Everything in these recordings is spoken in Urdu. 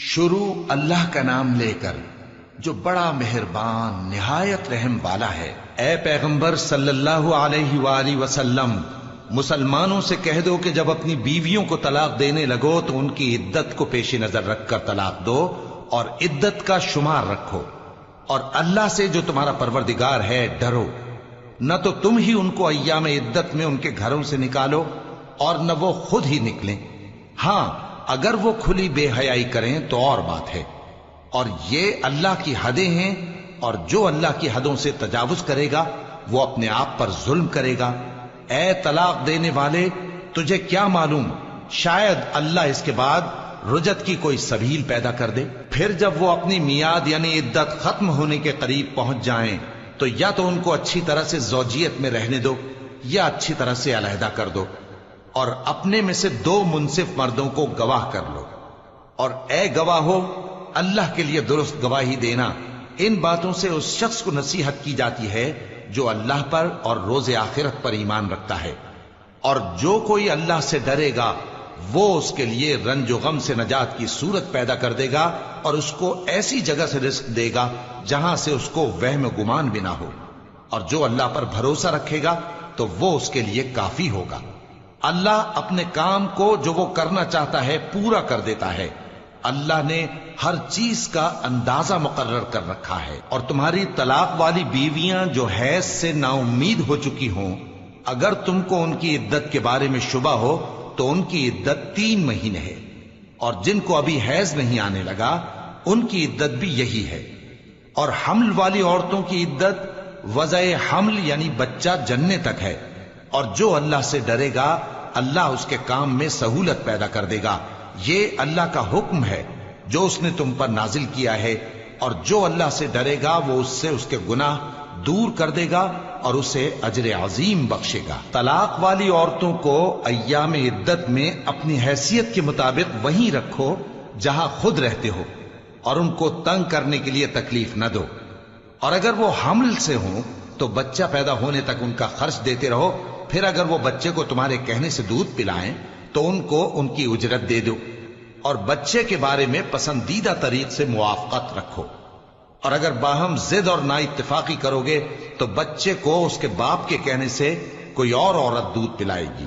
شروع اللہ کا نام لے کر جو بڑا مہربان نہایت رحم والا ہے۔ اے پیغمبر صلی اللہ علیہ وآلہ وسلم، مسلمانوں سے کہہ دو کہ جب اپنی بیویوں کو طلاق دینے لگو تو ان کی عدت کو پیش نظر رکھ کر طلاق دو اور عدت کا شمار رکھو، اور اللہ سے جو تمہارا پروردگار ہے ڈرو۔ نہ تو تم ہی ان کو ایام عدت میں ان کے گھروں سے نکالو اور نہ وہ خود ہی نکلیں، ہاں اگر وہ کھلی بے حیائی کریں تو اور بات ہے، اور یہ اللہ کی حدیں ہیں، اور جو اللہ کی حدوں سے تجاوز کرے گا وہ اپنے آپ پر ظلم کرے گا۔ اے طلاق دینے والے، تجھے کیا معلوم شاید اللہ اس کے بعد رجعت کی کوئی سبیل پیدا کر دے۔ پھر جب وہ اپنی میعاد یعنی عدت ختم ہونے کے قریب پہنچ جائیں تو یا تو ان کو اچھی طرح سے زوجیت میں رہنے دو یا اچھی طرح سے علیحدہ کر دو، اور اپنے میں سے 2 منصف مردوں کو گواہ کر لو، اور اے گواہو اللہ کے لیے درست گواہی دینا۔ ان باتوں سے اس شخص کو نصیحت کی جاتی ہے جو اللہ پر اور روز آخرت پر ایمان رکھتا ہے، اور جو کوئی اللہ سے ڈرے گا وہ اس کے لیے رنج و غم سے نجات کی صورت پیدا کر دے گا، اور اس کو ایسی جگہ سے رزق دے گا جہاں سے اس کو وہم و گمان بھی نہ ہو، اور جو اللہ پر بھروسہ رکھے گا تو وہ اس کے لیے کافی ہوگا۔ اللہ اپنے کام کو جو وہ کرنا چاہتا ہے پورا کر دیتا ہے۔ اللہ نے ہر چیز کا اندازہ مقرر کر رکھا ہے۔ اور تمہاری طلاق والی بیویاں جو حیض سے نا امید ہو چکی ہوں، اگر تم کو ان کی عدت کے بارے میں شبہ ہو تو ان کی عدت 3 مہینے ہے، اور جن کو ابھی حیض نہیں آنے لگا ان کی عدت بھی یہی ہے۔ اور حمل والی عورتوں کی عدت وضع حمل یعنی بچہ جننے تک ہے، اور جو اللہ سے ڈرے گا اللہ اس کے کام میں سہولت پیدا کر دے گا۔ یہ اللہ کا حکم ہے جو اس نے تم پر نازل کیا ہے، اور جو اللہ سے ڈرے گا وہ اس سے اس کے گناہ دور کر دے گا اور اسے اجر عظیم بخشے گا۔ طلاق والی عورتوں کو ایام عدت میں اپنی حیثیت کے مطابق وہیں رکھو جہاں خود رہتے ہو، اور ان کو تنگ کرنے کے لیے تکلیف نہ دو، اور اگر وہ حمل سے ہوں تو بچہ پیدا ہونے تک ان کا خرچ دیتے رہو، پھر اگر وہ بچے کو تمہارے کہنے سے دودھ پلائیں تو ان کو ان کی اجرت دے دو، اور بچے کے بارے میں پسندیدہ طریق سے موافقت رکھو، اور اگر باہم ضد اور نا اتفاقی کرو گے تو بچے کو اس کے باپ کے کہنے سے کوئی اور عورت دودھ پلائے گی۔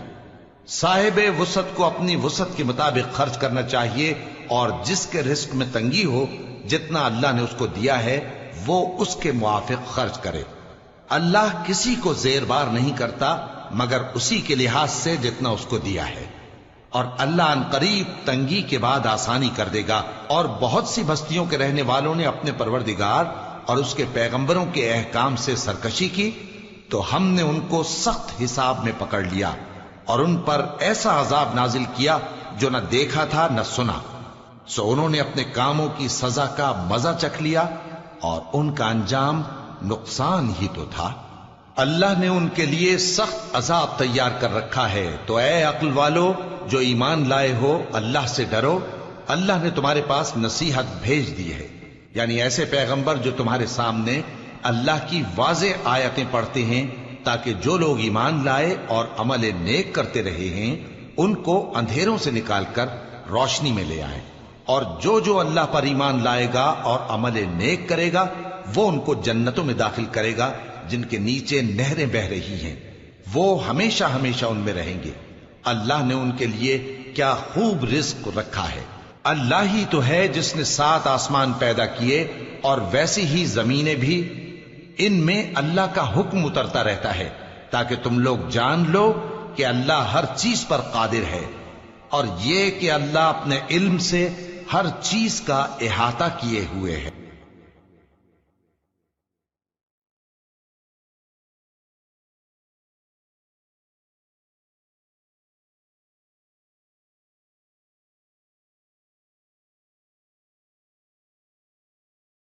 صاحب وسعت کو اپنی وسعت کے مطابق خرچ کرنا چاہیے، اور جس کے رزق میں تنگی ہو جتنا اللہ نے اس کو دیا ہے وہ اس کے موافق خرچ کرے۔ اللہ کسی کو زیر بار نہیں کرتا مگر اسی کے لحاظ سے جتنا اس کو دیا ہے، اور اللہ ان قریب تنگی کے بعد آسانی کر دے گا۔ اور بہت سی بستیوں کے رہنے والوں نے اپنے پروردگار اور اس کے پیغمبروں کے احکام سے سرکشی کی تو ہم نے ان کو سخت حساب میں پکڑ لیا، اور ان پر ایسا عذاب نازل کیا جو نہ دیکھا تھا نہ سنا، سو انہوں نے اپنے کاموں کی سزا کا مزہ چکھ لیا، اور ان کا انجام نقصان ہی تو تھا۔ اللہ نے ان کے لیے سخت عذاب تیار کر رکھا ہے، تو اے عقل والو جو ایمان لائے ہو اللہ سے ڈرو۔ اللہ نے تمہارے پاس نصیحت بھیج دی ہے، یعنی ایسے پیغمبر جو تمہارے سامنے اللہ کی واضح آیتیں پڑھتے ہیں تاکہ جو لوگ ایمان لائے اور عمل نیک کرتے رہے ہیں ان کو اندھیروں سے نکال کر روشنی میں لے آئیں، اور جو اللہ پر ایمان لائے گا اور عمل نیک کرے گا وہ ان کو جنتوں میں داخل کرے گا جن کے نیچے نہریں بہ رہی ہیں، وہ ہمیشہ ہمیشہ ان میں رہیں گے۔ اللہ نے ان کے لیے کیا خوب رزق رکھا ہے۔ اللہ ہی تو ہے جس نے 7 آسمان پیدا کیے اور ویسی ہی زمینیں بھی، ان میں اللہ کا حکم اترتا رہتا ہے تاکہ تم لوگ جان لو کہ اللہ ہر چیز پر قادر ہے، اور یہ کہ اللہ اپنے علم سے ہر چیز کا احاطہ کیے ہوئے ہے۔